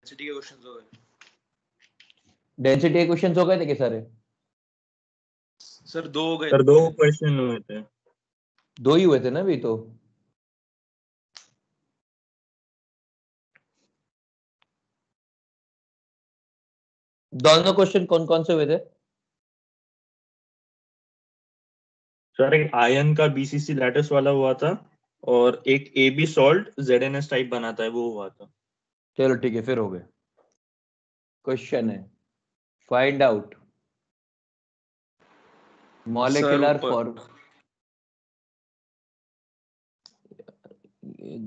Density के questions हो गए। डेंसिटी के क्वेश्चंस हो गए थे क्या सारे? सर 2 हो गए। सर 2 क्वेश्चन हुए थे। 2 ही हुए थे ना अभी तो। दोनों क्वेश्चन कौन कौन से हुए थे? सर एक आयन का बीसीसी लैटिस वाला हुआ था और एक एबी सॉल्ट जेडएनएस टाइप बनाता है वो हुआ था। चलो ठीक है, फिर हो गए। क्वेश्चन है फाइंड आउट मॉलिक्यूलर फॉर्म।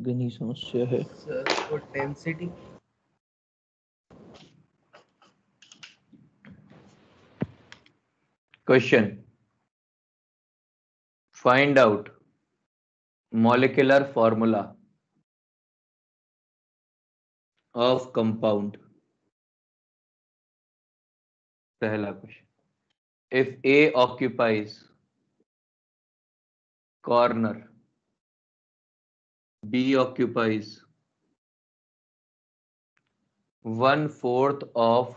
गनी समस्या है सर वो density question find out molecular formula of compound. पहला question, if A occupies corner, B occupies 1/4 of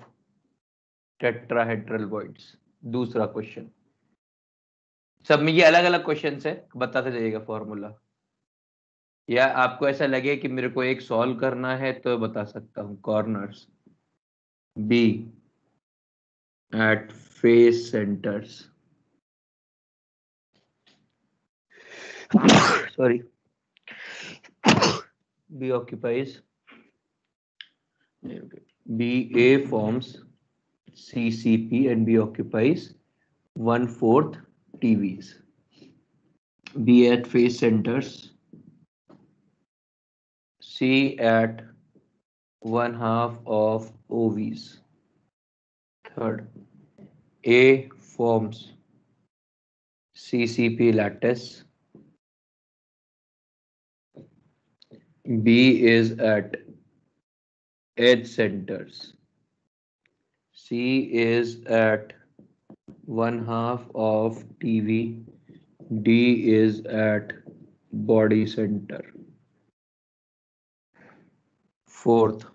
tetrahedral voids। दूसरा क्वेश्चन, सब में ये अलग अलग क्वेश्चन है, बताते जाइएगा फॉर्मूला, या आपको ऐसा लगे कि मेरे को एक सॉल्व करना है तो बता सकता हूं। Corners B at face centers sorry B occupies BA forms CCP and B occupies 1/4 TVs. B at face centers, C at 1/2 of OVs. Third, A forms CCP lattice, B is at edge centers, C is at 1/2 of TV, D is at body center. Fourth,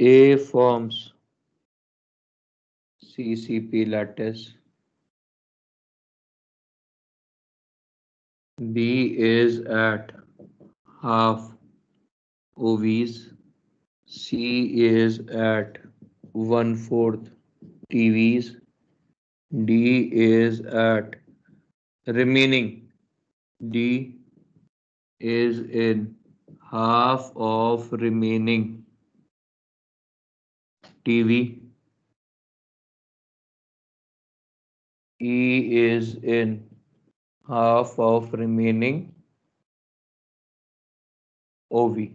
A forms CCP lattice, B is at half OVs, C is at 1/4 TVs, D is at remaining, D is in half of remaining TV, E is in half of remaining OV.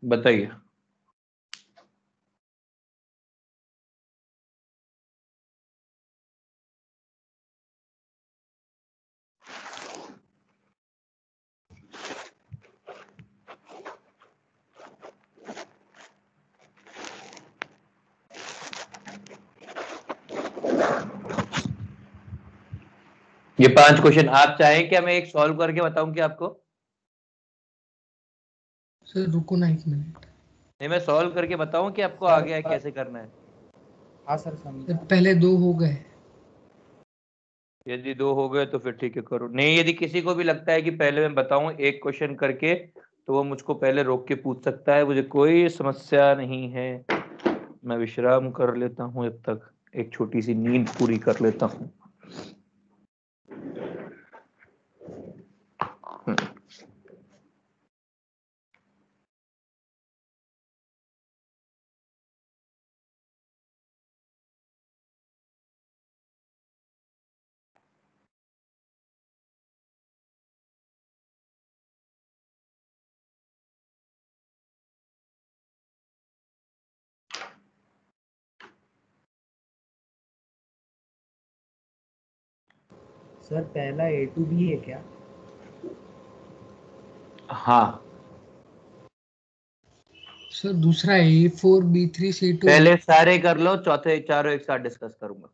बताइए। ये 5 question आप चाहें क्या मैं एक solve करके बताऊं क्या आपको? सर रुको ना 1 मिनट। नहीं, मैं सॉल्व करके बताऊं कि आपको सर, आगे कैसे करना है? हाँ सर समझा। पहले 2 हो गए। यदि 2 हो गए तो फिर ठीक है, करो। नहीं, यदि किसी को भी लगता है कि पहले मैं बताऊं एक क्वेश्चन करके, तो वो मुझको पहले रोक के पूछ सकता है, मुझे कोई समस्या नहीं है। मैं विश्राम कर लेता हूं, जब तक एक छोटी सी नींद पूरी कर लेता हूं। सर पहला A to B है क्या? हाँ, सर दूसरा A4B3C2 पहले सारे कर लो, चौथे चारों एक साथ डिस्कस करूंगा।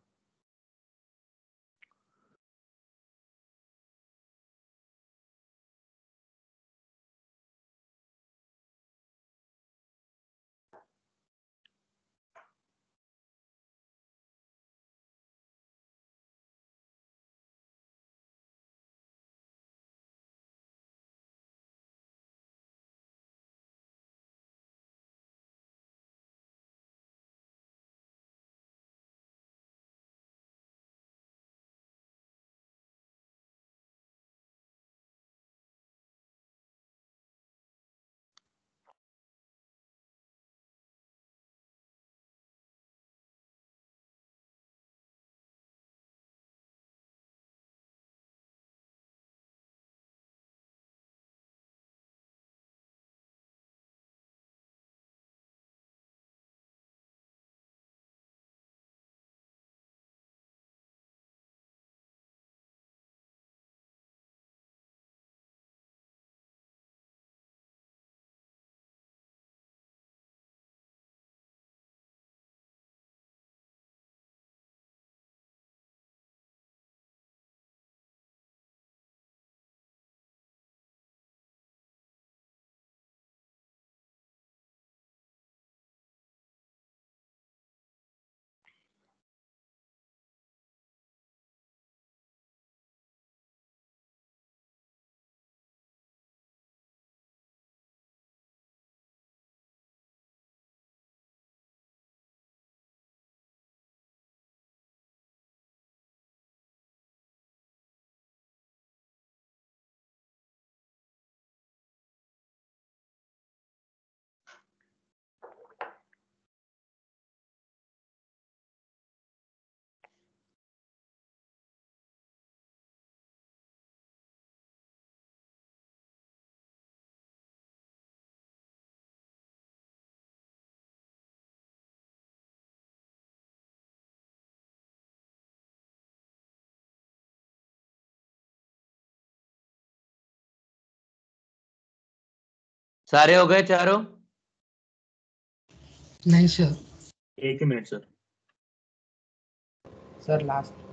सारे हो गए चारों? नहीं सर। एक ही मिनट सर। सर लास्ट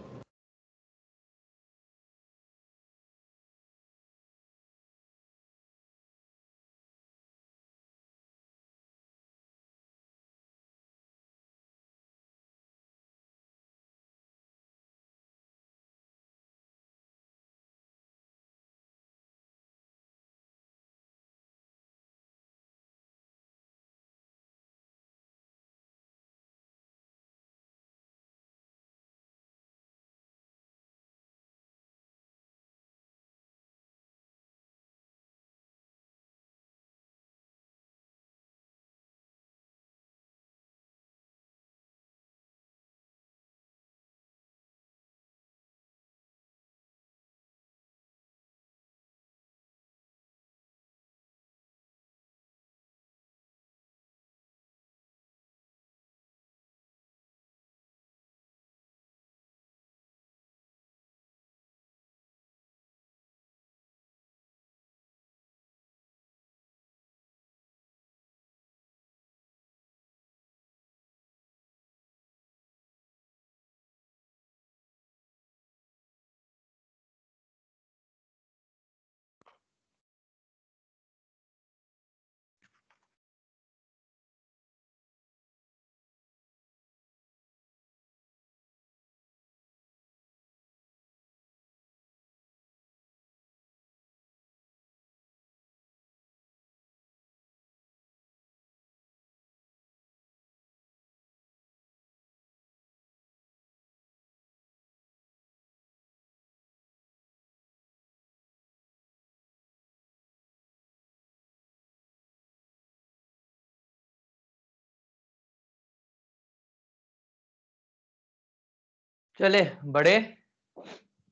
चले बड़े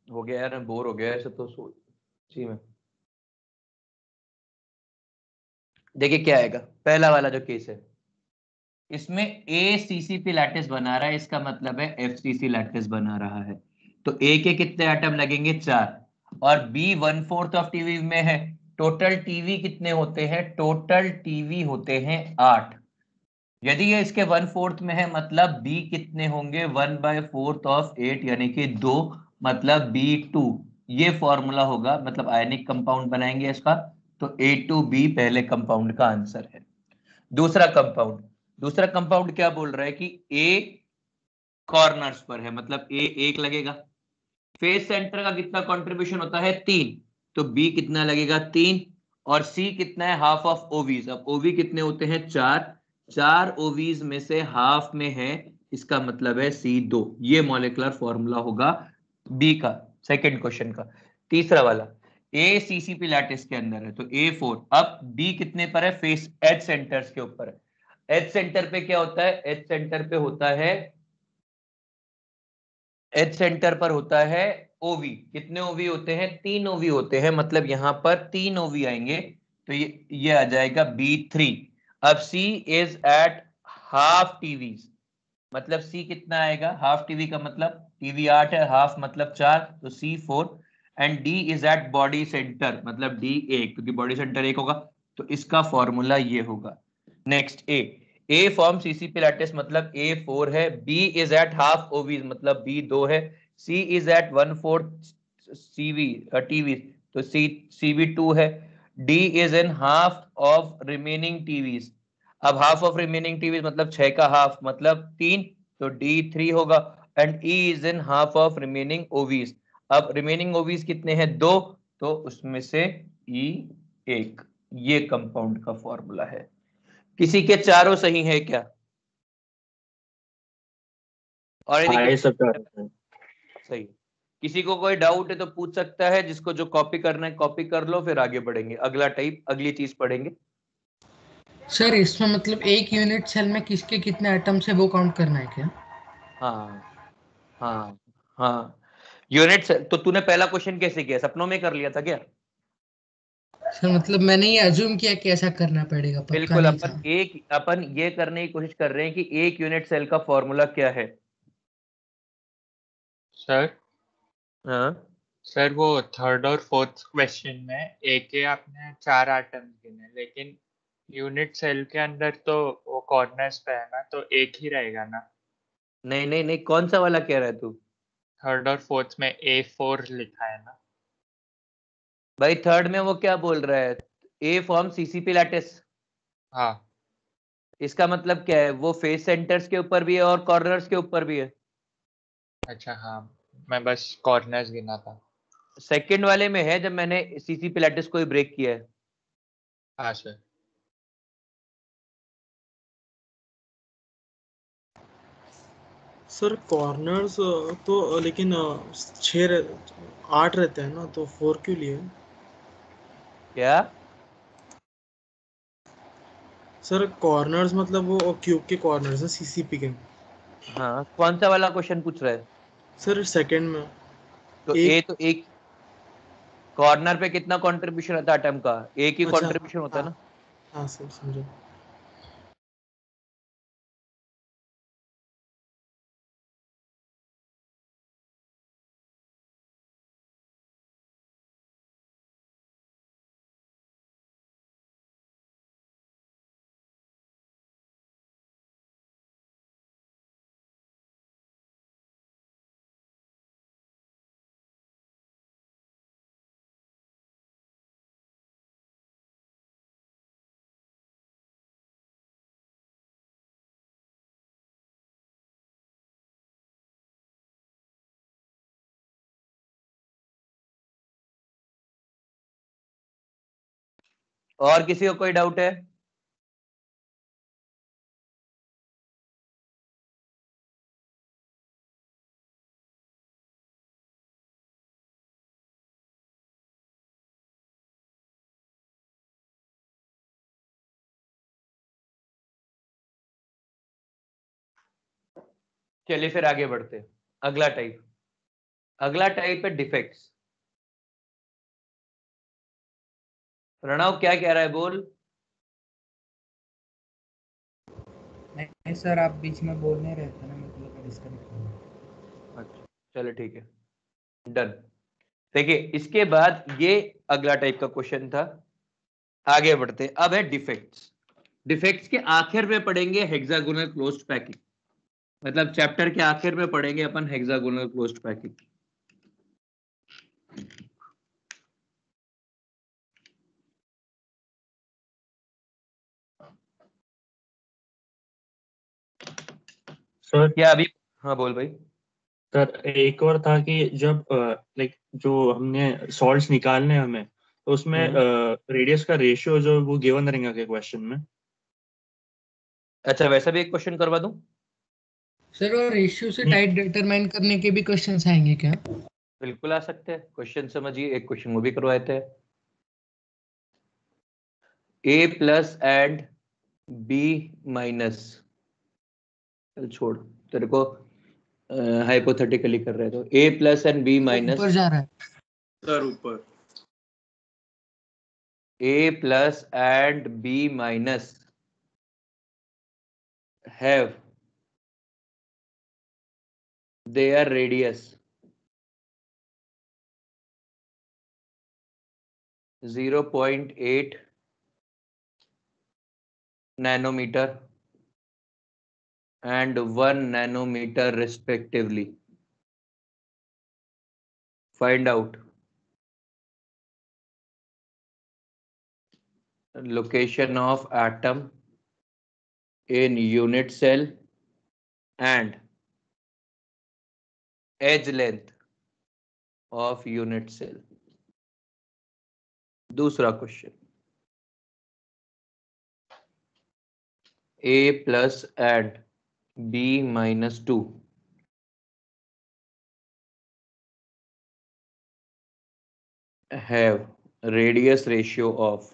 हो गया यार, बोर हो गया ऐसे तो जी में। देखिए क्या आएगा पहला वाला जो केस है, इसमें ए सीसीपी लैटिस बना रहा है, इसका मतलब है एफसीसी लैटिस बना रहा है। तो ए के कितने एटम लगेंगे? 4, और बी 1/4 ऑफ टीवी में है टोटल टीवी कितने होते हैं? टोटल टीवी होते हैं 8। यदि ये इसके 1/4 में है मतलब b कितने होंगे? 1/4 ऑफ 8 यानी कि 2, मतलब B2। ये फॉर्मूला होगा, मतलब आयनिक कंपाउंड बनाएंगे इसका, तो A2B पहले कंपाउंड का आंसर है। दूसरा कंपाउंड क्या बोल रहा है कि A कॉर्नर्स पर है, मतलब A 1 लगेगा। फेस सेंटर का कितना कंट्रीब्यूशन होता है? 3, तो B कितना लगेगा? 3। और C कितना है? Half of OVs. अब ओवी कितने होते हैं? 4 ओवीज में से हाफ में है, इसका मतलब है C2। ये मॉलिक्यूलर फॉर्मूला होगा B का, सेकंड क्वेश्चन का। तीसरा वाला A CCP लैटिस के अंदर है तो A4। अब B कितने पर है? फेस एज सेंटर्स के ऊपर है। एज सेंटर पे क्या होता है? एज सेंटर पे होता है, एच सेंटर पर होता है ओवी। कितने ओवी होते हैं? 3 ओवी होते हैं, मतलब यहां पर 3 ओवी आएंगे, तो ये आ जाएगा B3। अब C is at half TV, मतलब C कितना आएगा? हाफ टीवी का मतलब टीवी 8 है, हाफ मतलब 4, तो C4। And D is at body center, मतलब D 1, क्योंकि बॉडी सेंटर 1 होगा, तो इसका फॉर्मूला ये होगा। Next A form CCP lattice, मतलब A4 है। B is at half OVs, मतलब B2 है। C is at 1/4 CV TV, तो CB2 है। D is in half of remaining TVs. अब हाफ ऑफ रिमेनिंग टीवीज मतलब 6 का हाफ, मतलब 3, तो D3 होगा। And E is in half of remaining OVs. अब रिमेनिंग ओवीज कितने हैं? 2, तो उसमें से E1। ये कंपाउंड का फॉर्मूला है। किसी के चारों सही है क्या? और यदि हाँ ये सब सही, किसी को कोई डाउट है तो पूछ सकता है। जिसको जो कॉपी करना है कॉपी कर लो, फिर आगे बढ़ेंगे, अगला टाइप, अगली चीज पढ़ेंगे। सर इसमें मतलब एक यूनिट सेल में किसके कितने एटम्स है वो काउंट करना है क्या? हाँ हाँ हाँ, यूनिट सेल। तो तूने पहला क्वेश्चन कैसे किया? सपनों में कर लिया था क्या? सर मतलब मैंने ये अज्यूम किया कि ऐसा करना पड़ेगा, पक्का बिल्कुल, नहीं था। अपन ये करने की कोशिश कर रहे हैं कि एक यूनिट सेल का फॉर्मूला क्या है। सर हाँ सर वो थर्ड और फोर्थ क्वेश्चन में ए के आपने 4 आइटम गिने, लेकिन यूनिट सेल के अंदर तो वो कॉर्नर्स पे है ना, तो एक ही रहेगा ना। नहीं नहीं नहीं, कौन सा वाला कह रहा है तू? थर्ड और फोर्थ में A4 लिखा है ना। भाई थर्ड में वो क्या बोल रहा है? ए फॉर्म CCP लैटिस। हाँ। इसका मतलब क्या है? वो फेस सेंटर्स के ऊपर भी है और कॉर्नर्स के ऊपर भी है। अच्छा हाँ, मैं बस कॉर्नर्स गिना था। सेकंड वाले में है, जब मैंने CCP लैटिस को ही ब्रेक किया है। हाँ सर। सर कॉर्नर्स तो लेकिन 8 रहते हैं ना, तो 4 क्यों लिए? क्या? सर कॉर्नर्स मतलब वो क्यूब के कॉर्नर्स हैं सीसीपी के। हाँ, कौन सा वाला क्वेश्चन पूछ रहा है? सर सेकंड में तो एक। ए, तो एक कॉर्नर पे कितना कंट्रीब्यूशन होता है एटम का? एक ही अच्छा कंट्रीब्यूशन होता है हाँ ना। हाँ सर समझो। और किसी को कोई डाउट है? चलिए फिर आगे बढ़ते हैं। अगला टाइप है डिफेक्ट्स। प्रणव क्या कह रहा है? बोल। नहीं सर, आप बीच में बोल नहीं रहे थे ना, मेरे को लगा डिस्कनेक्ट हो गया। अच्छा चलो ठीक है, डन। देखिए इसके बाद ये अगला टाइप का क्वेश्चन था आगे बढ़ते हैं। अब है डिफेक्ट्स। डिफेक्ट्स के आखिर में पढ़ेंगे हेक्सागोनल क्लोज्ड पैकिंग, मतलब चैप्टर के आखिर में पढ़ेंगे अपन हेक्सागोनल क्लोज्ड पैकिंग। सर क्या अभी? हाँ बोल भाई। सर एक और था कि जब लाइक जो हमने सॉल्ट्स निकालने हैं हमें, तो उसमें रेडियस का रेशियो जो वो गिवन रहेगा के क्वेश्चन में। अच्छा, वैसा भी एक क्वेश्चन करवा दूं? सर और रेशियो से नहीं। टाइप डिटरमाइन करने के भी क्वेश्चंस आएंगे क्या? बिल्कुल आ सकते हैं। क्वेश्चन समझिए, एक क्वेश्चन वो भी करवाते हैं। A plus and B minus, चल छोड़, तेरे को हाइपोथेटिकली कर रहे हैं, तो A plus and B minus, ऊपर जा रहा है। सर ऊपर। A plus and B minus have their radius 0.8 nanometer and 1 nanometer respectively. Find out location of atom in unit cell and edge length of unit cell. दूसरा question, a plus and b minus 2 have radius ratio of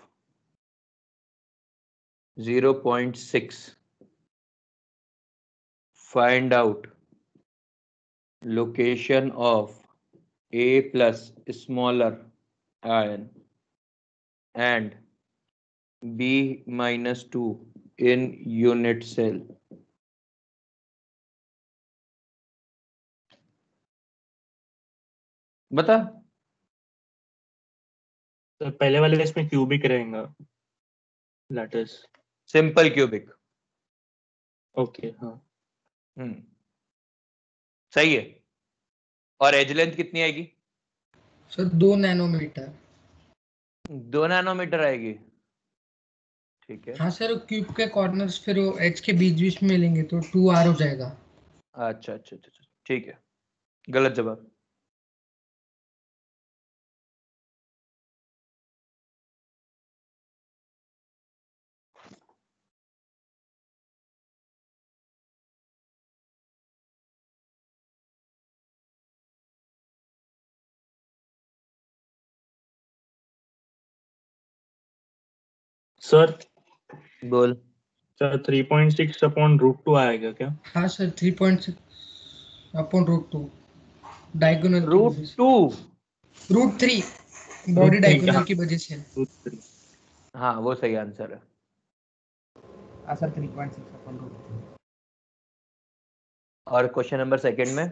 0.6. Find out location of A plus smaller ion and B minus 2 in unit cell. बता। तो पहले वाले इसमें cubic रहेगा lattice. Simple cubic. Okay हाँ। सही है। और एज लेंथ कितनी आएगी? Sir 2 nanometre. 2 नैनोमीटर आएगी। ठीक है। हाँ सर, क्यूब के कॉर्नर्स फिर वो एच के बीच बीच में लेंगे तो 2r हो जाएगा। अच्छा अच्छा अच्छा अच्छा, ठीक है। गलत जवाब। सर बोल। सर 3.6 अपॉन √2 आएगा क्या? हाँ सर 3.6 अपॉन √2 डायगोनल की वजह से। √2। √3 बॉडी √3 डायगोनल हाँ, की वजह से। √3। हाँ वो सही आंसर है। सर 3.6 अपन √2। और क्वेश्चन नंबर सेकंड में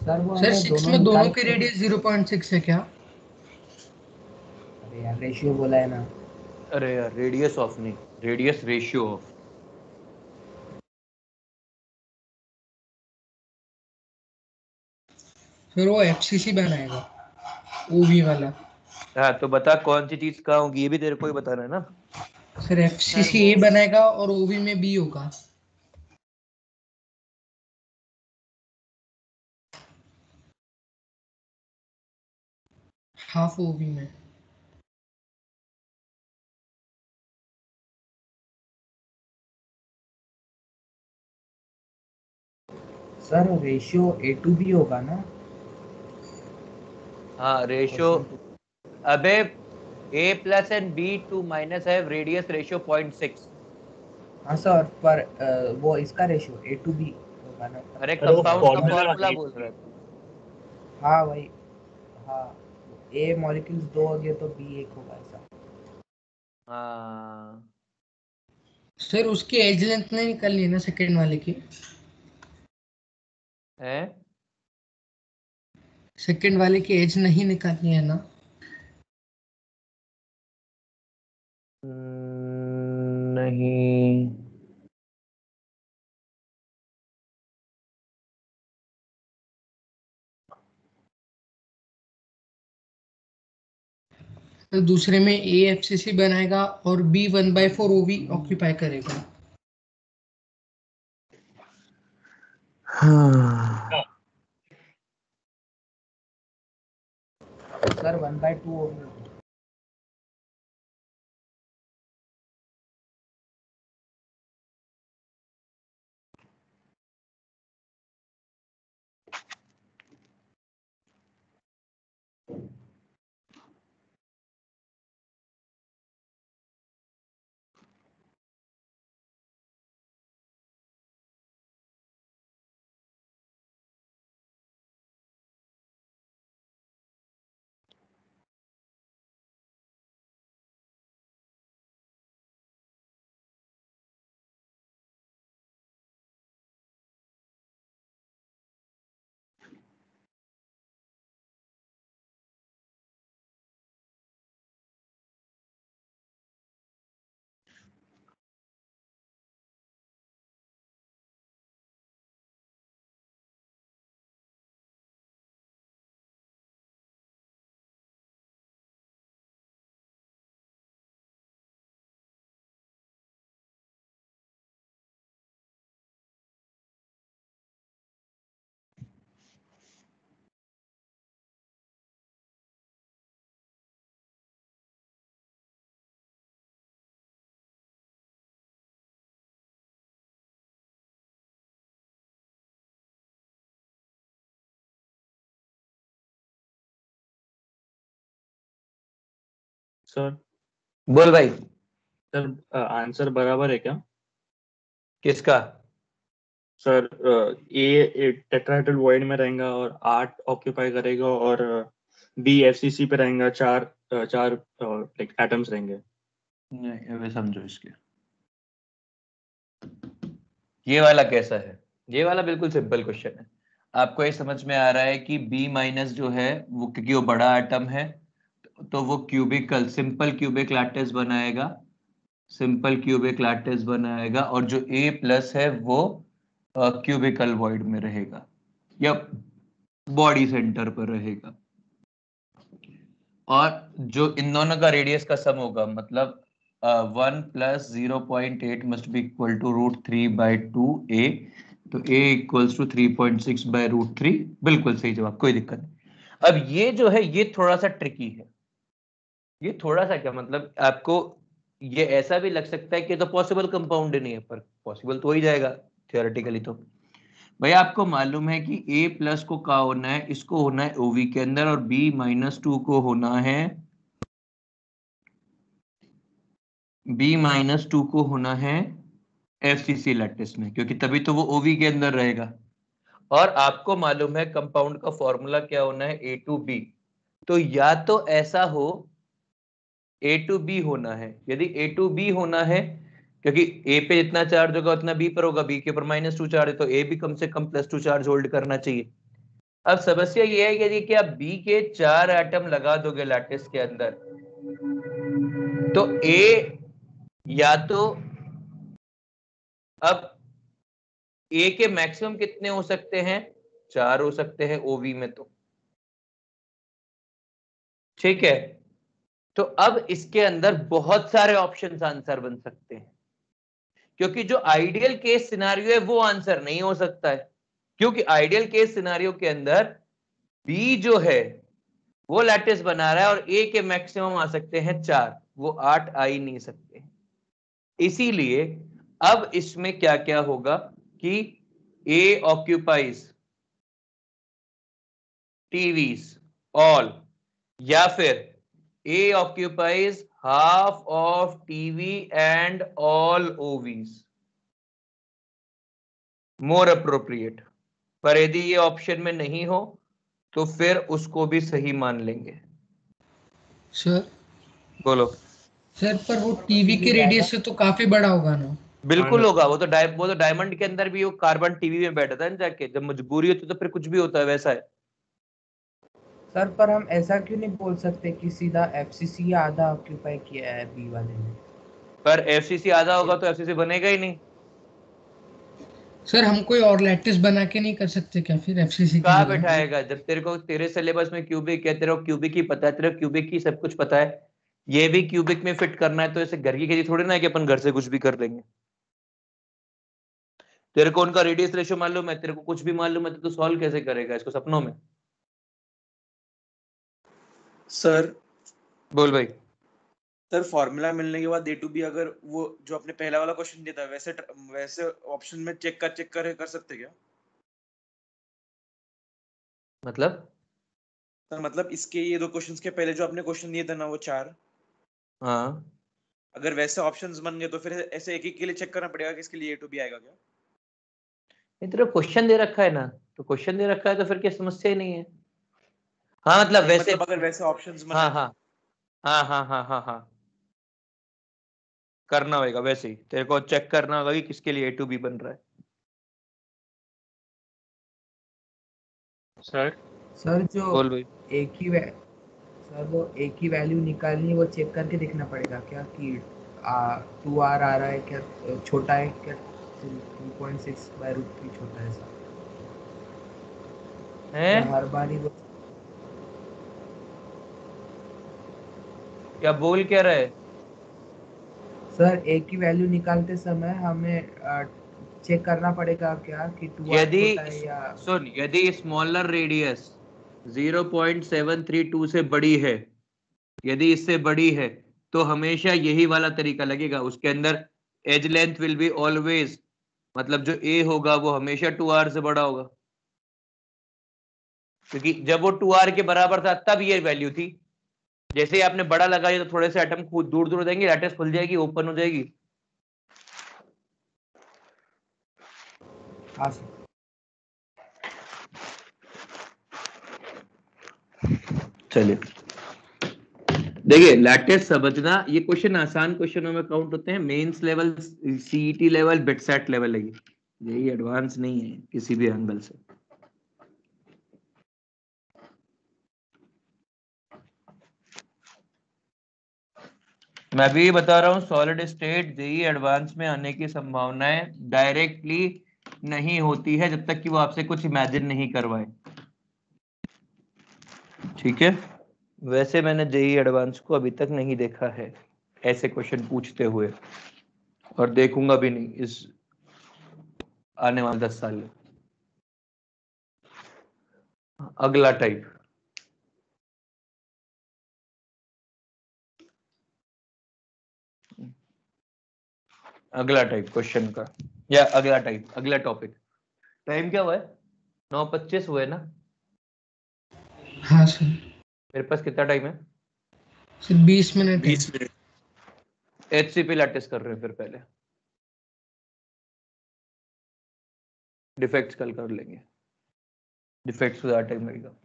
सर वो सर हमें 6 दोनों में दोनों निकाल की के। रेडियस 0.6 है क्या? अरे यार रेशियो बोला है ना। अरे यार रेडियस ऑफ नहीं, रेडियस रेशियो ऑफ। फिर वो एफसीसी बनाएगा, ओवी वाला। हाँ तो बता कौन सी चीज कहाँ होगी, ये भी तेरे को ही बताना है ना। सर सर एफसीसी वो ए बनाएगा और ओवी में बी होगा। हाफ ओवी में। Sir ratio A to B होगा ना। हाँ रेशियो। अबे A plus and B2 minus है, रेडियस रेशियो 0.6। हाँ सर पर वो इसका रेशियो A to B होगा ना। अरे अरे वो कंपाउंड का फॉर्मूला फॉर्मूला है। बोल रहा है तू। हाँ भाई। हाँ A मॉलिक्यूल्स 2 हो गए तो B 1 होगा ऐसा। हाँ सर उसकी एज लेंथ नहीं निकालनी है ना सेकंड वाले की? है। सेकंड वाले की एज नहीं निकालनी है ना? नहीं, तो दूसरे में ए एफसीसी बनाएगा और बी 1/4 ओवी ऑक्यूपाई करेगा। हाँ सर 1/2 होगी। सर बोल भाई। सर आंसर बराबर है क्या? किसका? सर ए टेट्राहेड्रल वॉइड में रहेगा और 8 ऑक्यूपाई करेगा, और बी एफसीसी पे रहेगा, चार लाइक एटम्स रहेंगे। नहीं अभी समझो इसके, ये वाला कैसा है। ये वाला बिल्कुल सिंपल क्वेश्चन है। आपको ये समझ में आ रहा है कि बी माइनस जो है वो, क्योंकि वो बड़ा एटम है तो वो क्यूबिकल सिंपल क्यूबिक लैटिस बनाएगा, सिंपल क्यूबिक लैटिस बनाएगा, और जो ए प्लस है वो क्यूबिकल वॉइड में रहेगा या बॉडी सेंटर पर रहेगा। और जो इन दोनों का रेडियस का सम होगा, मतलब 1 + 0.8 must be equal to √3/2a, तो a इक्वल्स टू 3.6/√3। बिल्कुल सही जवाब, कोई दिक्कत नहीं। अब ये जो है ये थोड़ा सा ट्रिकी है। ये थोड़ा सा क्या मतलब, आपको ये ऐसा भी लग सकता है कि तो पॉसिबल कंपाउंड नहीं है, पर पॉसिबल तो हो ही जाएगा थियोरेटिकली। तो भाई आपको मालूम है कि a प्लस को क्या होना है, इसको होना है ओवी के अंदर, और b-2 को होना है, b-2 को होना है एफसीसी लैटिस में, क्योंकि तभी तो वो ओवी के अंदर रहेगा। और आपको मालूम है कंपाउंड का फॉर्मूला क्या होना है, A2B। तो या तो ऐसा हो A2B होना है, यदि A2B होना है, क्योंकि A पे जितना चार्ज होगा उतना B पर होगा, B के ऊपर -2 चार्ज है, तो A भी कम से कम +2 चार्ज होल्ड करना चाहिए। अब समस्या ये है कि यदि कि आप B के 4 एटम लगा दोगे लैटिस के अंदर, तो A या तो, अब A के मैक्सिमम कितने हो सकते हैं, 4 हो सकते हैं ओवी में, तो ठीक है। तो अब इसके अंदर बहुत सारे ऑप्शंस आंसर बन सकते हैं, क्योंकि जो आइडियल केस सिनारियो है वो आंसर नहीं हो सकता है, क्योंकि आइडियल केस सिनारियो के अंदर बी जो है वो लैटिस बना रहा है और ए के मैक्सिमम आ सकते हैं 4, वो 8 आ ही नहीं सकते। इसीलिए अब इसमें क्या क्या होगा कि ए ऑक्यूपाइज टीवीज ऑल, या फिर A occupies half of TV and all OVs, more appropriate। पर यदि ये ऑप्शन में नहीं हो तो फिर उसको भी सही मान लेंगे। सर बोलो। सर पर वो टीवी के रेडियस से तो काफी बड़ा होगा ना। बिल्कुल होगा, वो तो डायमंड के अंदर भी वो कार्बन टीवी में बैठा था ना जाके, जब मजबूरी होती है तो फिर कुछ भी होता है, वैसा है। सर पर हम ऐसा क्यों नहीं बोल सकते कि सीधा एफसीसी आधा ऑक्यूपाई किया है बी वाले ने। पर एफसीसी आधा होगा तो एफसीसी बनेगा ही नहीं। सर हम कोई और लैटिस बना के नहीं कर सकते क्या फिर एफसीसी की कहाँ जगह? बैठाएगा जब तेरे को, तेरे सिलेबस में क्यूबिक है, तेरे को क्यूबिक ही पता है, तेरे को क्यूबिक की सब कुछ पता है, ये भी क्यूबिक में फिट करना है, तो ऐसे घर की खेती थोड़ी ना है कि अपन घर से कुछ भी कर लेंगे। तेरे को उनका रेडियस रेशियो मालूम है, तेरे को कुछ भी मालूम है, तो तू सॉल्व कैसे करेगा इसको सपनों में? सर बोल भाई। सर फॉर्मूला मिलने के बाद ए टू बी अगर वो जो आपने पहला वाला क्वेश्चन दिया था वैसे वैसे ऑप्शन में चेक कर सकते क्या? मतलब सर मतलब इसके ये दो क्वेश्चंस के पहले जो आपने क्वेश्चन दिए थे ना वो 4, हाँ, अगर वैसे ऑप्शंस बन गए तो फिर ऐसे एक एक के लिए चेक करना पड़ेगा कि इसके लिए ए टू बी आएगा क्या? तेरे को क्वेश्चन दे रखा है ना, तो क्वेश्चन दे रखा है तो फिर क्या समस्या ही नहीं है। हाँ मतलब नहीं, वैसे, मतलब अगर वैसे ऑप्शंस हाँ बनाए हाँ तो। हाँ हाँ हाँ हाँ हाँ, करना होगा वैसे ही, तेरे को चेक करना होगा कि किसके लिए ए टू बी बन रहा है। सर सर जो बोल भाई। एक ही वै- सर वो एक ही वैल्यू निकालनी है, वो चेक करके देखना पड़ेगा क्या कि 2R आ रहा है क्या, छोटा है क्या, 2.6 बाय रूट 3 छोटा है सर, या हैं हर बार ही वो। क्या बोल क्या रहा है? सर एक ही वैल्यू निकालते समय हमें चेक करना पड़ेगा क्या कि 2R यदि छोटा है या। सुन, यदि स्मॉलर रेडियस 0.732 से बड़ी है, यदि इससे बड़ी है, तो हमेशा यही वाला तरीका लगेगा। उसके अंदर edge length will be always, मतलब जो ए होगा वो हमेशा 2R से बड़ा होगा, क्योंकि जब वो 2R के बराबर था तब ये वैल्यू थी। जैसे ही आपने बड़ा लगाया तो थोड़े से एटम दूर दूर हो जाएंगे, लैटिस खुल जाएगी, ओपन हो जाएगी। हाँ सर। चलिए देखिए, लैटिस समझना, ये क्वेश्चन आसान क्वेश्चनों में काउंट होते हैं, mains level, CET level, BITSAT level है यही एडवांस नहीं है किसी भी एंगल से। मैं भी बता रहा हूँ, सॉलिड स्टेट जेई एडवांस में आने की संभावनाएं डायरेक्टली नहीं होती है जब तक कि वो आपसे कुछ इमेजिन नहीं करवाए, ठीक है। वैसे मैंने जेई एडवांस को अभी तक नहीं देखा है ऐसे क्वेश्चन पूछते हुए, और देखूंगा भी नहीं इस आने वाले 10 साल में। अगला टाइप, अगला टाइप क्वेश्चन का, या अगला टाइप, अगला टॉपिक। टाइम क्या हुआ है? 9:25 हुए ना? हाँ सर। मेरे पास कितना टाइम है? सिर्फ 20 मिनट है। 20 मिनट। एचसीपी लैटिस कर रहे हैं फिर पहले, डिफेक्ट्स कल कर लेंगे, डिफेक्ट्स ज्यादा टाइम लगेगा।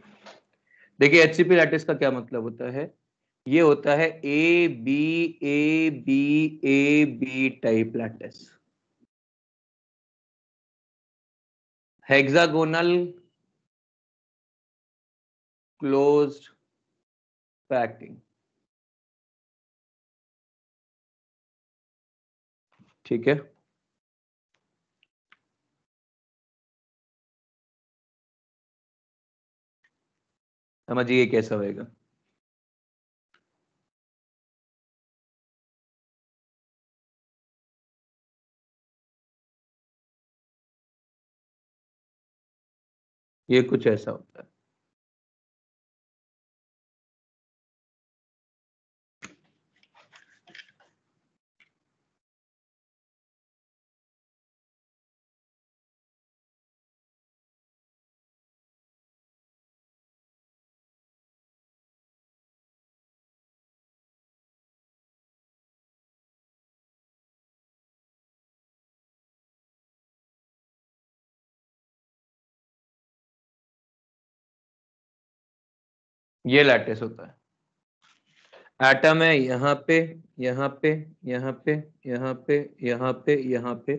देखिए एचसीपी लैटिस का क्या मतलब होता है, ये होता है A B A B A B type lattice, hexagonal closed packing, ठीक है। समझिए कैसा होएगा। ये कुछ ऐसा होता है। ये लैटिस होता है। एटम है यहाँ पे, यहाँ पे, यहाँ पे, यहाँ पे, यहाँ पे, यहाँ पे,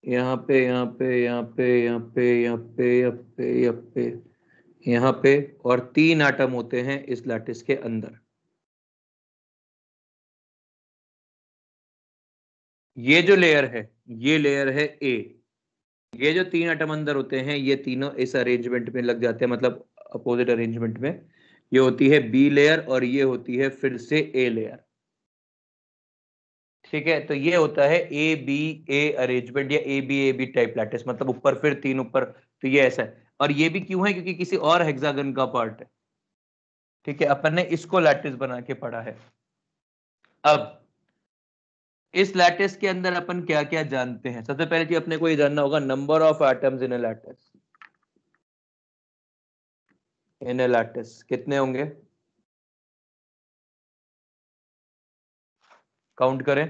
यहाँ पे, यहाँ पे, यहाँ पे, यहाँ पे, यहाँ पे, यहाँ पे, यहाँ पे, यहाँ पे, और 3 एटम होते हैं इस लैटिस के अंदर। ये जो लेयर है, ये लेयर है ए। ये जो 3 एटम अंदर होते हैं, ये तीनों इस अरेंजमेंट में लग जाते हैं, मतलब अपोजिट अरेंजमेंट में। ये होती है बी लेयर और ये होती है फिर से ए लेयर। ठीक है, तो ये होता है ए बी ए अरेंजमेंट या ए बी टाइप लैटिस, मतलब ऊपर फिर 3 ऊपर, तो ये ऐसा है। और ये भी क्यों है? क्योंकि किसी और हेक्सागन का पार्ट है। ठीक है, अपन ने इसको लैटिस बना के पढ़ा है। अब इस लैटिस के अंदर अपन क्या क्या जानते हैं? सबसे पहले चीज अपने को ये जानना होगा, number of atoms in A lattice. In A lattice कितने होंगे? काउंट करें।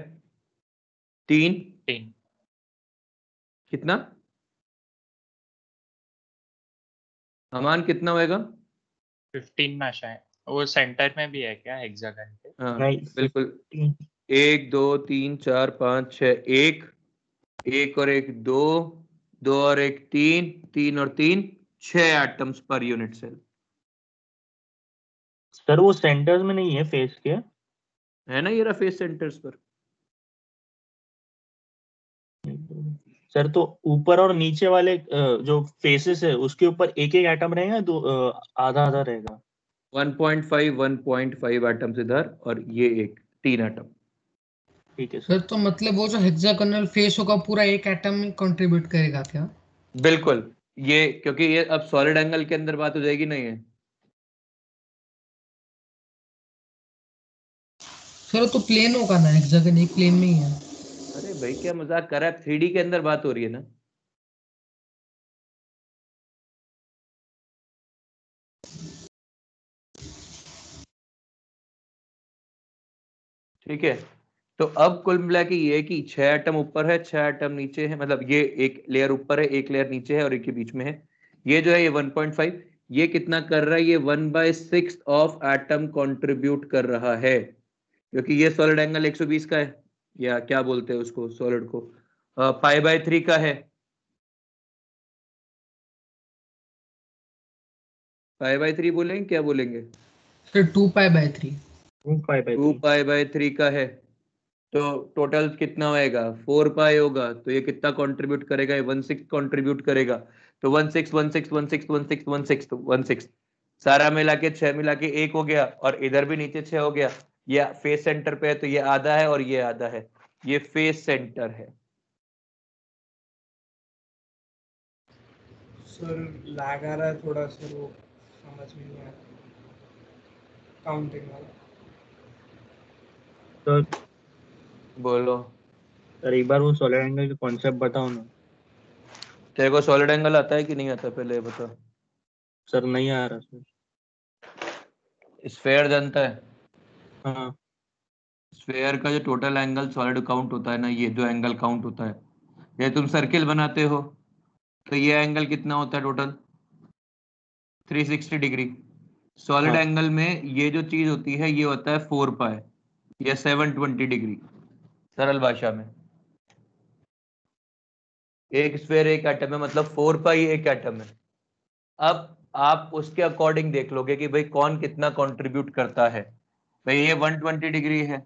3। 3। कितना अमान, कितना होएगा? 15 ना शायद, वो सेंटर में भी है क्या हेक्सागन के? हाँ नहीं, बिल्कुल। 1 2 3 4 5 6, एक और एक 2, 2 और एक 3, 3 और 3 6 एटम्स पर यूनिट सेल। सर वो सेंटर्स में नहीं है फेस के? है ना, ये रहा फेस सेंटर्स पर। सर तो ऊपर और नीचे वाले जो फेसेस है उसके ऊपर एक एक एटम रहेगा, दो आधा आधा रहेगा? 1.5 एटम्स इधर और ये एक 3 एटम। ठीक है सर सर। तो मतलब वो जो हेक्सागोनल फेस होगा पूरा एक एटम में कंट्रीब्यूट करेगा क्या? बिल्कुल, ये क्योंकि ये अब सॉलिड एंगल के अंदर बात हो जाएगी, नहीं है? सर तो प्लेन होगा ना, हेक्सागन एक प्लेन में ही है। अरे भाई क्या मजाक कर रहा है? 3D के अंदर बात हो रही है ना। ठीक है, तो अब कुल मिला के ये है कि 6 एटम ऊपर है, 6 एटम नीचे है, मतलब ये एक लेयर ऊपर है, एक लेयर नीचे है और एक के बीच में है। ये जो है ये 1.5, ये कितना कर रहा है? ये 1/6 ऑफ एटम कंट्रीब्यूट कर रहा है, क्योंकि ये सॉलिड एंगल 120 का है, या क्या बोलते हैं उसको सॉलिड को, π/3 का है। π/3 बोलेंगे, क्या बोलेंगे? सर 2π/3। 2π/3 का है। तो टोटल कितना होएगा? 4π होगा, तो ये कितना कंट्रीब्यूट करेगा? ये 1/6 कंट्रीब्यूट करेगा। तो 1/6 1/6 1/6 1/6 1/6 तो 1/6 सारा मिला के 6 मिला के 1 हो गया, और इधर भी नीचे 6 हो गया। ये फेस सेंटर पे है तो ये आधा है और ये आधा है, ये फेस सेंटर है। सर लैग आ रहा है थोड़ा, सर वो समझ में नहीं आ रहा काउंटिंग वाला। सर बोलो। सर एक बार वो सॉलिड एंगल का कॉन्सेप्ट बताओ ना। तेरे को सॉलिड एंगल आता है कि नहीं आता, पहले ये बता। सर नहीं आ रहा सर। स्फेयर जानता है? हाँ स्फेयर का जो टोटल एंगल सॉलिड काउंट होता है ना, ये जो एंगल काउंट होता है, ये तुम सर्किल बनाते हो तो ये एंगल कितना होता है टोटल? 360 डिग्री। सॉलिड हाँ एंगल में ये जो चीज होती है ये होता है 4π या 720 डिग्री। सरल भाषा में एक स्फेयर एक एटम है, मतलब 4π एक एटम है। अब आप उसके अकॉर्डिंग देख लोगे कि भाई कौन कितना कंट्रीब्यूट करता है। भाई ये 120 डिग्री है,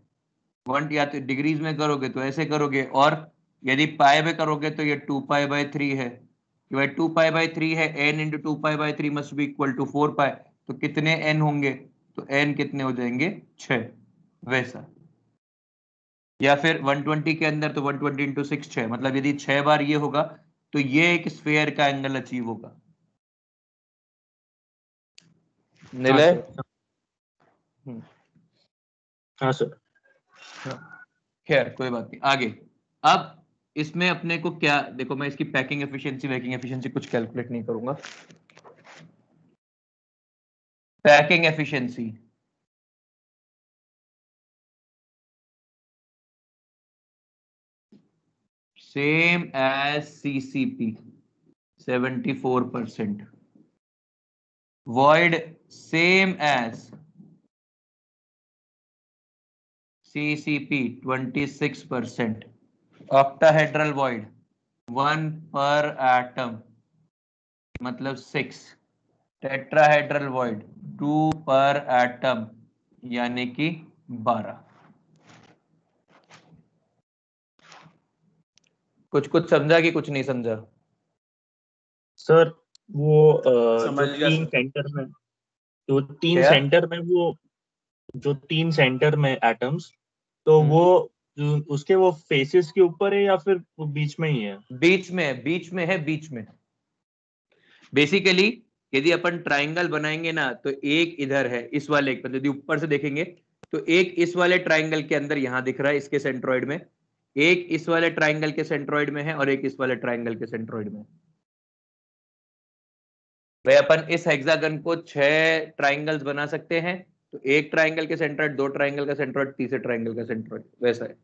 1 या तो डिग्रीज में करोगे तो ऐसे करोगे, और यदि पाई में करोगे तो ये 2π/3 है, कि भाई 2π/3 है, n into 2π/3 must be equal to 4π। तो कितने n होंगे? तो n कितने हो जाएंगे? 6। वैसा, या फिर 120 के अंदर तो 120 इंटू 6 6, मतलब यदि 6 बार ये होगा तो ये एक स्फेयर का एंगल अचीव होगा। हाँ निलय? सर। हाँ सर। खैर कोई बात नहीं, आगे। अब इसमें अपने को क्या देखो, मैं इसकी पैकिंग एफिशिएंसी वैकिंग एफिशिएंसी कुछ कैलकुलेट नहीं करूंगा। Packing efficiency same as CCP 74%, void same as CCP 26%, octahedral void 1 पर एटम मतलब 6, टेट्राहेड्रल वॉइड 2 पर एटम यानी कि 12। कुछ कुछ समझा कि कुछ नहीं समझा? सर वो समझ जो गया तीन सर। सेंटर में जो तीन क्या? सेंटर में वो जो तीन सेंटर में एटम्स, तो वो उसके वो फेसेस के ऊपर है या फिर वो बीच में ही है? बीच में है, बीच में है, बीच में। बेसिकली यदि अपन ट्राइंगल बनाएंगे ना तो एक इधर है इस वाले, यदि ऊपर से देखेंगे तो एक इस वाले ट्राइंगल के अंदर यहां दिख रहा है इसके सेंट्रोइड में, एक इस वाले ट्राइंगल के सेंट्रोइड में है और एक इस वाले ट्राइंगल के सेंट्रोइड में। भाई अपन इस हेक्सागन को 6 ट्राइंगल्स बना सकते हैं, तो एक ट्राइंगल के सेंट्रोइड, दो ट्राइंगल का सेंट्रोइड, तीसरे ट्राइंगल का सेंट्रोइड, वैसा है।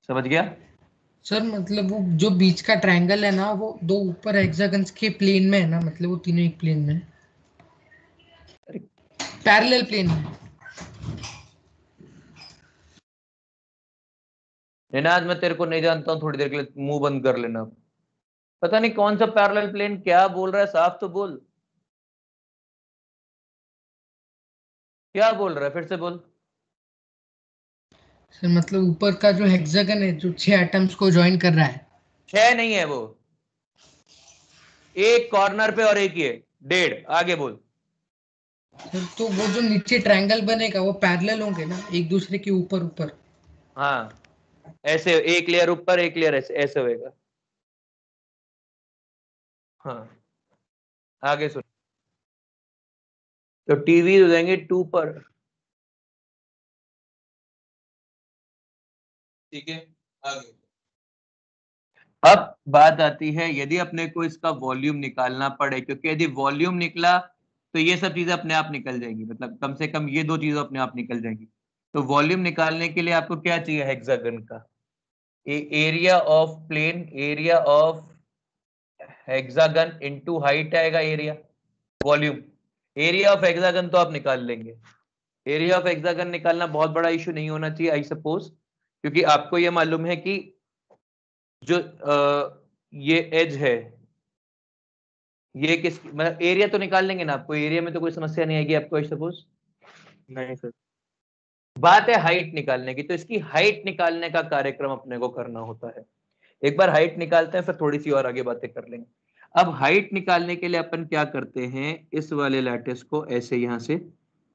समझ गया? सर मतलब वो जो बीच का ट्रायंगल है ना, वो दो ऊपर हेक्सागन्स के प्लेन में है ना, मतलब वो तीनों एक प्लेन में, पैरेलल प्लेन में। निनाद मैं तेरे को नहीं जानता हूँ, थोड़ी देर के लिए मुंह बंद कर लेना। पता नहीं कौन सा पैरेलल प्लेन, क्या बोल रहा है, साफ तो बोल। क्या बोल रहा है, फिर से बोल। सर मतलब ऊपर का जो हेक्सागन है जो 6 एटम्स को ज्वाइन कर रहा है। 6 नहीं है वो, एक कॉर्नर पे और एक ये 1.5। आगे बोल। सर तो वो जो नीचे ट्रायंगल बनेगा वो पैरेलल होंगे ना, एक दूसरे के ऊपर ऊपर। हाँ ऐसे, एक लेयर ऊपर एक लेयर ऐसे, ऐसे होएगा। हाँ आगे सुन। तो टीवी हो जाएंगे 2 पर। ठीक है, आगे। अब बात आती है यदि अपने को इसका वॉल्यूम निकालना पड़े, क्योंकि यदि वॉल्यूम निकला तो ये सब चीजें अपने आप निकल जाएंगी, मतलब कम से कम ये दो चीजें अपने आप निकल जाएंगी। तो वॉल्यूम निकालने के लिए आपको क्या चाहिए हेक्सागन का? Area of plane, area of hexagon into height आएगा area, volume. Area of hexagon तो आप निकाल लेंगे, एरिया ऑफ हेक्सागन निकालना बहुत बड़ा इशू नहीं होना चाहिए आई सपोज, क्योंकि आपको ये मालूम है कि जो ये एज है, ये किस मतलब एरिया तो निकाल लेंगे ना, आपको एरिया में तो कोई समस्या नहीं आएगी आपको आई सपोज। नहीं सर। बात है हाइट निकालने की, तो इसकी हाइट निकालने का कार्यक्रम अपने को करना होता है। एक बार हाइट निकालते हैं फिर थोड़ी सी और आगे बातें कर लेंगे। अब हाइट निकालने के लिए अपन क्या करते हैं, इस वाले लैटिस को ऐसे यहां से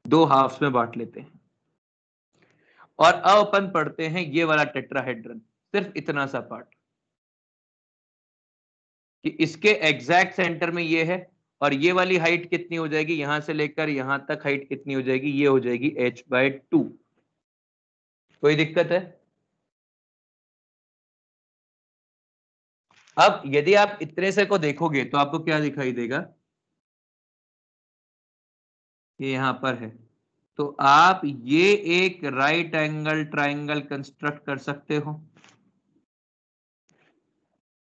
2 हाफ्स में बांट लेते हैं, और अब अपन पढ़ते हैं ये वाला टेट्राहेड्रन, सिर्फ इतना सा पार्ट कि इसके एग्जैक्ट सेंटर में ये है, और ये वाली हाइट कितनी हो जाएगी, यहां से लेकर यहां तक हाइट कितनी हो जाएगी, ये हो जाएगी h/2। कोई दिक्कत है? अब यदि आप इतने से को देखोगे तो आपको क्या दिखाई देगा, ये यहां पर है, तो आप ये एक राइट एंगल ट्राइंगल कंस्ट्रक्ट कर सकते हो,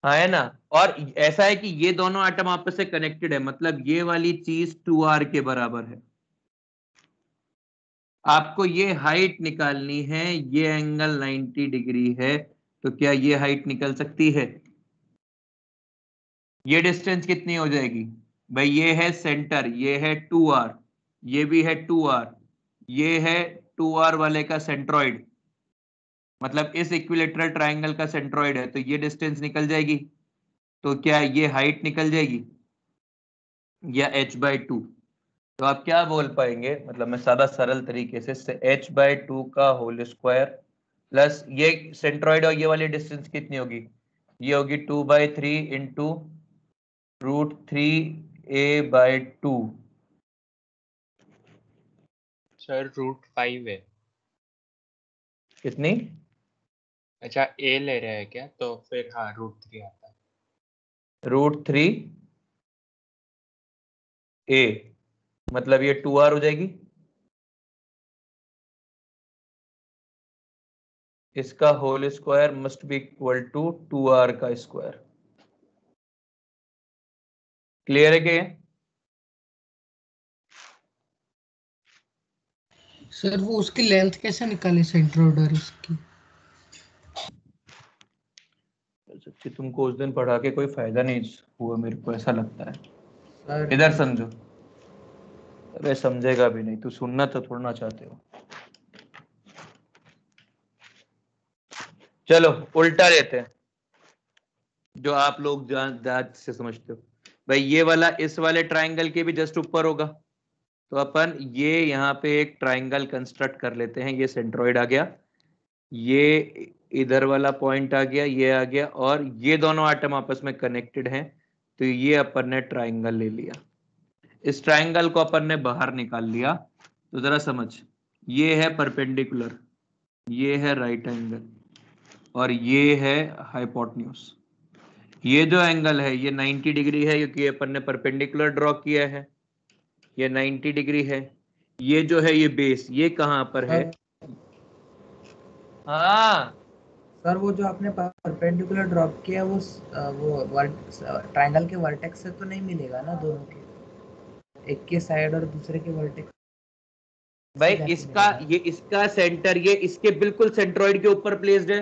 हाँ है ना। और ऐसा है कि ये दोनों एटम आपस से कनेक्टेड है, मतलब ये वाली चीज 2r के बराबर है। आपको ये हाइट निकालनी है, ये एंगल 90 डिग्री है, तो क्या ये हाइट निकल सकती है? ये डिस्टेंस कितनी हो जाएगी भाई, ये है सेंटर, ये है 2r, ये भी है 2r, ये है 2r वाले का सेंट्रोइड, मतलब इस इक्विलेटरल ट्राइंगल का सेंट्रोइड है, तो ये डिस्टेंस निकल जाएगी। तो क्या ये हाइट निकल जाएगी या h/2? तो आप क्या बोल पाएंगे, मतलब मैं सादा सरल तरीके से h/2 का होल स्क्वायर प्लस ये सेंट्रोइड और ये वाली डिस्टेंस कितनी होगी, ये होगी 2/3 इंटू √3a/2। सर √5 है। कितनी? अच्छा ए ले रहे हैं क्या, तो फिर हाँ √3 आता है। √3a, मतलब ये 2r हो जाएगी, इसका whole square must be equal to 2r का स्क्वायर। क्लियर है क्या? सर वो उसकी लेंथ कैसे निकाले सेंट्रोइड और इसकी? सच्ची तुमको उस दिन पढ़ा के कोई फायदा नहीं हुआ, मेरे को ऐसा लगता है। सर इधर समझो। अरे समझेगा भी नहीं, तू सुनना तो थोड़ा ना चाहते हो। चलो उल्टा लेते हैं, जो आप लोग जान से समझते हो। भाई ये वाला इस वाले ट्राइंगल के भी जस्ट ऊपर होगा, तो अपन ये यहाँ पे एक ट्राइंगल कंस्ट्रक्ट कर लेते हैं। ये सेंट्रोइड आ गया, ये इधर वाला पॉइंट आ गया, ये आ गया, और ये दोनों आटम आपस में कनेक्टेड हैं, तो ये अपन ने ट्राइंगल ले लिया। इस ट्राइंगल को अपन ने बाहर निकाल लिया। तो जरा समझ, ये है परपेंडिकुलर, ये है राइट एंगल, और ये है हाइपोटेन्यूज। ये जो एंगल है ये 90 डिग्री है, क्योंकि अपन ने परपेंडिकुलर ड्रॉ किया है। ये 90 डिग्री है। ये जो है ये बेस, ये कहाँ पर है? हाँ सर वो जो आपने परपेंडिकुलर ड्रॉप किया वो ट्रायंगल के वर्टेक्स से तो नहीं मिलेगा ना, दोनों के, एक के साइड और दूसरे के वर्टेक्स भाई, से जाके इसका मिलेगा। ये इसका सेंटर ये इसके बिल्कुल सेंट्रोइड के ऊपर प्लेस्ड है।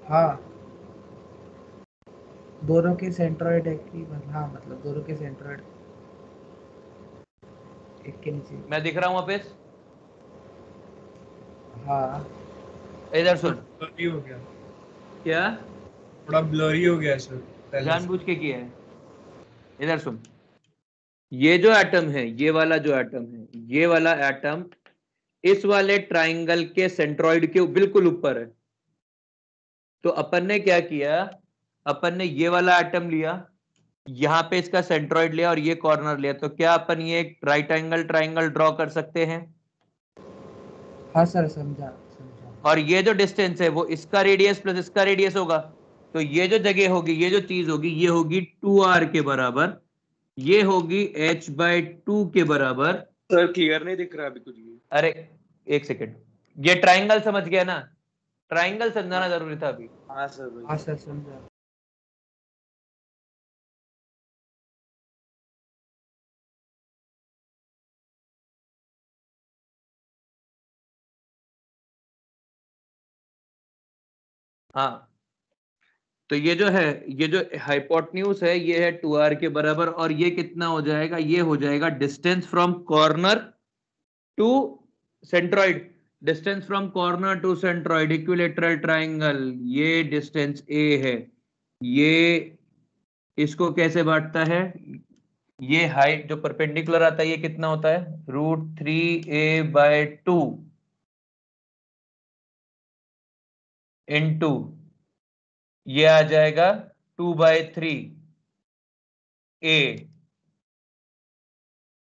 हाँ, दोनों के सेंट्रोइड एक ही, हाँ मतलब दोनों के सेंट्रोइड एक के नीचे। मैं दिख रहा हूँ वापस? हाँ इधर सुन। ब्लरी हो गया, क्या थोड़ा ब्लरी हो गया सर पहले से। जानबूझ के किया है? इधर सुन, ये जो एटम है, ये वाला जो एटम है, ये वाला एटम इस वाले ट्राइंगल के सेंट्रोइड के बिल्कुल ऊपर है। तो अपन ने क्या किया, अपन ने ये वाला एटम लिया, यहां पे इसका सेंट्रोइड लिया और ये कॉर्नर लिया, तो क्या अपन ये एक राइट एंगल ट्राइंगल ड्रॉ कर सकते हैं? हाँ सर, समझा समझा। और ये जो डिस्टेंस है वो इसका रेडियस प्लस इसका रेडियस होगा। तो ये जो जगह होगी, ये जो चीज होगी, ये होगी 2r के बराबर, ये होगी h/2 के बराबर। सर क्लियर नहीं दिख रहा अभी कुछ भी। अरे एक सेकेंड, ये ट्राइंगल समझ गया ना? ट्राइंगल समझाना जरूरी था अभी। हाँ सर भाई। हाँ सर, समझा। हाँ, तो ये जो है, ये जो हाइपोटेन्यूज है ये है 2r के बराबर, और ये कितना हो जाएगा? ये हो जाएगा distance from corner to centroid. Distance from corner to centroid equilateral triangle, ये डिस्टेंस a है। ये इसको कैसे बांटता है? ये हाइट जो परपेंडिकुलर आता है ये कितना होता है? √3a/2 इंटू ये आ जाएगा 2/3 a।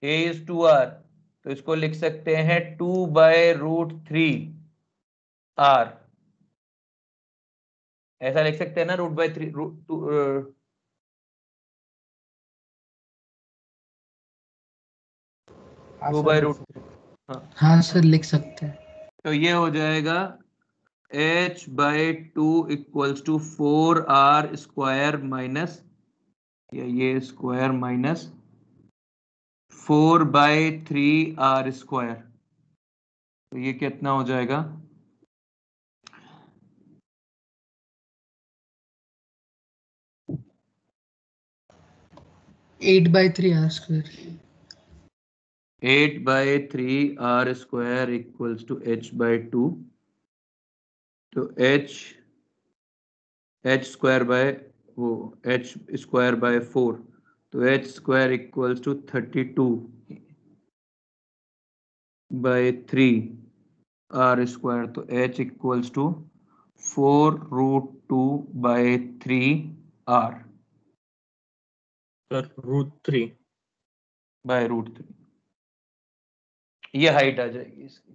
a इज 2r, तो इसको लिख सकते हैं 2/√3r। ऐसा लिख सकते हैं ना, √3 हाँ टू सर, बाई लिख रूट सकते हैं। हाँ, हाँ सर लिख सकते हैं। तो ये हो जाएगा h/2 equals to 4r square minus, ये स्क्वायर माइनस 4/3r स्क्वायर। तो ये कितना हो जाएगा? Eight by three r square. 8/3r square equals to h/2। तो h स्क्वायर बाय वो h स्क्वायर बाय 4, तो h square equals to 32/3 r square. तो h equals to 4√2/3r sir √3। By √3। ये हाइट आ जाएगी इसकी।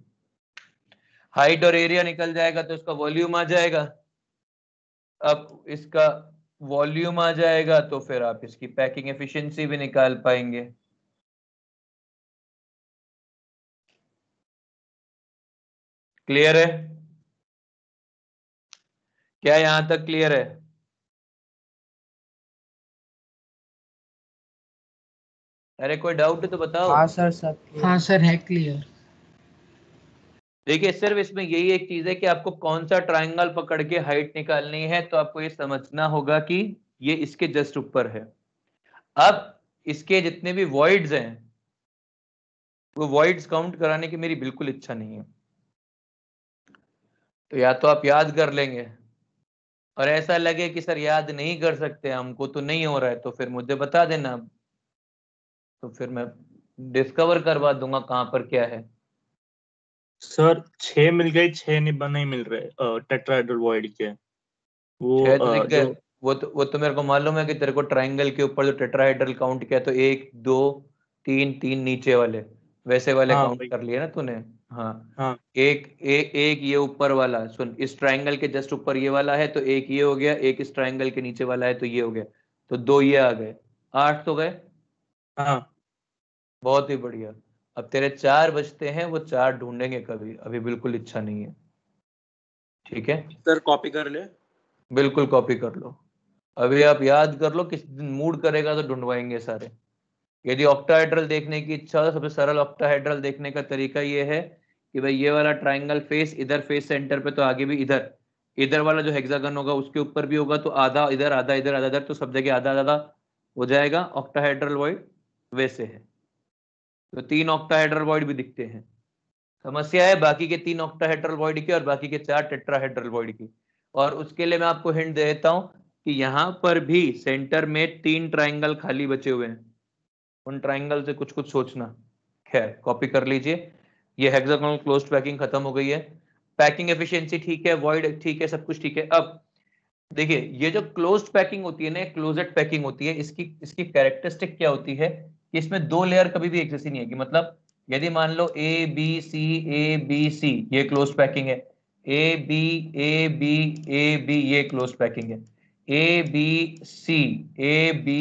हाइट और एरिया निकल जाएगा तो इसका वॉल्यूम आ जाएगा। अब इसका वॉल्यूम आ जाएगा तो फिर आप इसकी पैकिंग एफिशिएंसी भी निकाल पाएंगे। क्लियर है? क्या यहां तक क्लियर है? अरे कोई डाउट है तो बताओ। हाँ सर सब हाँ सर है क्लियर। देखिए सिर्फ इसमें यही एक चीज है कि आपको कौन सा ट्रायंगल पकड़ के हाइट निकालनी है, तो आपको ये समझना होगा कि ये इसके जस्ट ऊपर है। अब इसके जितने भी वॉइड्स हैं वो वॉइड्स काउंट कराने की मेरी बिल्कुल इच्छा नहीं है। तो या तो आप याद कर लेंगे, और ऐसा लगे कि सर याद नहीं कर सकते हमको तो नहीं हो रहा है, तो फिर मुझे बता देना, तो फिर मैं डिस्कवर करवा दूंगा कहाँ पर क्या है। सर 6 मिल गए, 6 नहीं मिल रहे टेट्राहेड्रल वॉइड के। वो छह तो दिख गए। जो वो तो मेरे को मालूम है कि तेरे को ट्रायंगल के ऊपर जो टेट्राहेड्रल काउंट किया, तो एक दो तीन, तीन नीचे वाले वैसे वाले हाँ काउंट भाई, कर लिए ना तूने। हाँ। हाँ एक ये ऊपर वाला सुन, इस ट्रायंगल के जस्ट ऊपर ये वाला है, तो एक ये हो गया, एक इस ट्रायंगल के नीचे वाला है तो ये हो गया, तो दो ये आ गए, 8 तो गए। हाँ बहुत ही बढ़िया। अब तेरे 4 बचते हैं, वो 4 ढूंढेंगे कभी, अभी बिल्कुल इच्छा नहीं है। ठीक है, सर कॉपी कर ले। बिल्कुल कॉपी कर लो। अभी आप याद कर लो, किस दिन मूड करेगा तो ढूंढवाएंगे सारे। यदि ऑक्टाहेड्रल देखने की इच्छा हो तो सबसे सरल ऑक्टाहेड्रल देखने का तरीका ये है कि भाई ये वाला ट्रायंगल फेस इधर, फेस सेंटर पे, तो आगे भी इधर, इधर वाला जो हेक्सागन होगा उसके ऊपर भी होगा, तो आधा इधर आधा इधर आधा इधर, तो सब जगह आधा आधा हो जाएगा ऑक्टाहेड्रल वॉइड। वैसे है तो 3 ऑक्टाहेड्रल वॉइड भी दिखते हैं। समस्या है बाकी के 3 ऑक्टाहेड्रल वॉइड की और बाकी के 4 टेट्राहेड्रल वॉइड की। और उसके लिए मैं आपको हिंट दे देता हूं कि यहां पर भी सेंटर में 3 ट्राइंगल खाली बचे हुए हैं, उन ट्राइंगल से कुछ कुछ सोचना। खैर कॉपी कर लीजिए। ये हेक्सागोनल क्लोज्ड पैकिंग खत्म हो गई है। पैकिंग एफिशिएंसी ठीक है, वॉइड ठीक है, सब कुछ ठीक है। अब देखिए ये जो क्लोज्ड पैकिंग होती है ना, क्लोजेट पैकिंग होती है, इसकी इसकी कैरेक्टरिस्टिक क्या होती है कि इसमें 2 लेयर कभी भी एक जैसी नहीं है। मतलब यदि मान लो ए बी सी ये क्लोज्ड पैकिंग है, ए बी ये क्लोज्ड पैकिंग है, A B C A B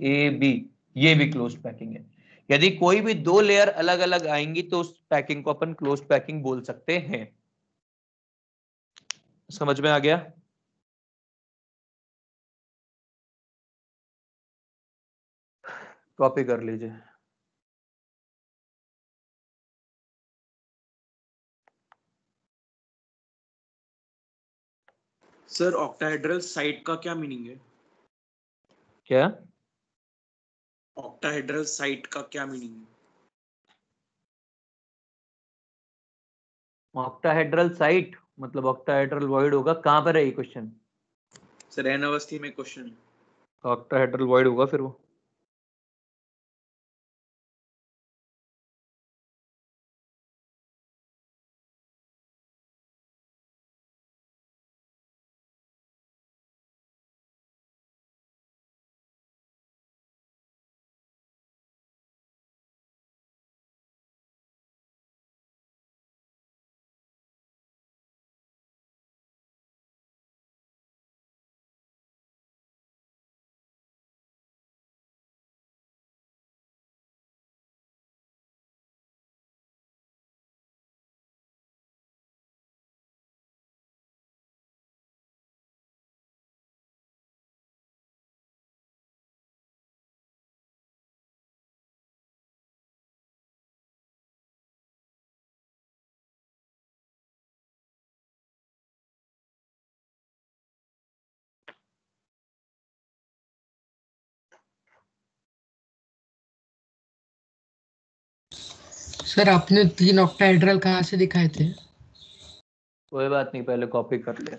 A B ये भी क्लोज्ड पैकिंग है। यदि कोई भी 2 लेयर अलग अलग आएंगी तो उस पैकिंग को अपन क्लोज्ड पैकिंग बोल सकते हैं। समझ में आ गया? कॉपी कर लीजिए। सर ऑक्टाहेड्रल साइट का क्या मीनिंग है? क्या? ऑक्टाहेड्रल साइट का क्या मीनिंग है? ऑक्टाहेड्रल साइट मतलब ऑक्टाहेड्रल वॉइड होगा। कहां पर है ये क्वेश्चन? सर एन अवस्थी में क्वेश्चन। ऑक्टाहेड्रल वॉइड होगा फिर वो। सर आपने 3 ऑक्टाहेड्रल कहाँ से दिखाए थे? कोई बात नहीं, पहले कॉपी कर ले।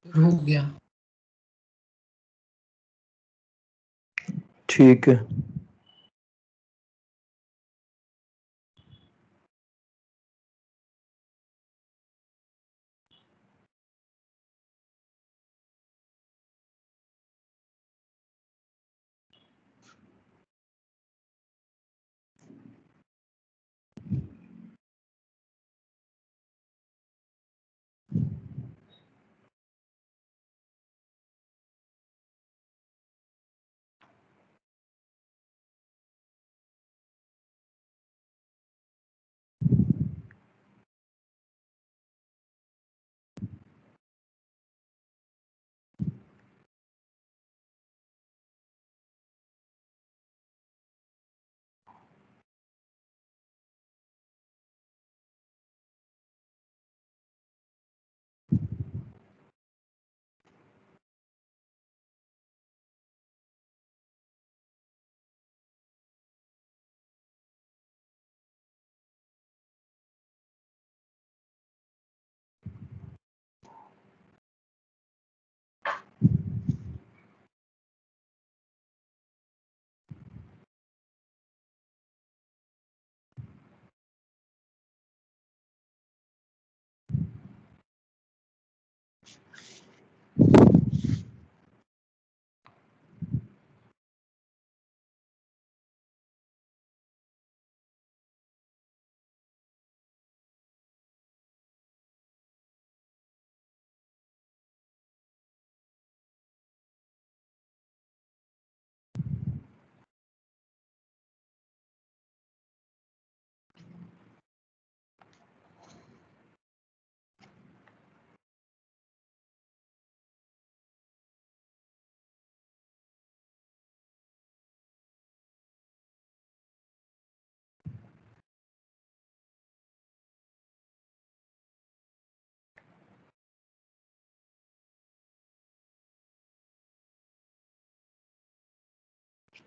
हो गया। ठीक है।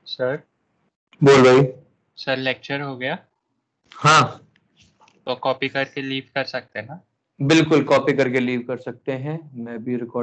सर बोल भाई। सर लेक्चर हो गया हाँ तो कॉपी करके लीव कर सकते हैं ना? बिल्कुल, कॉपी करके लीव कर सकते हैं। मैं भी रिकॉर्ड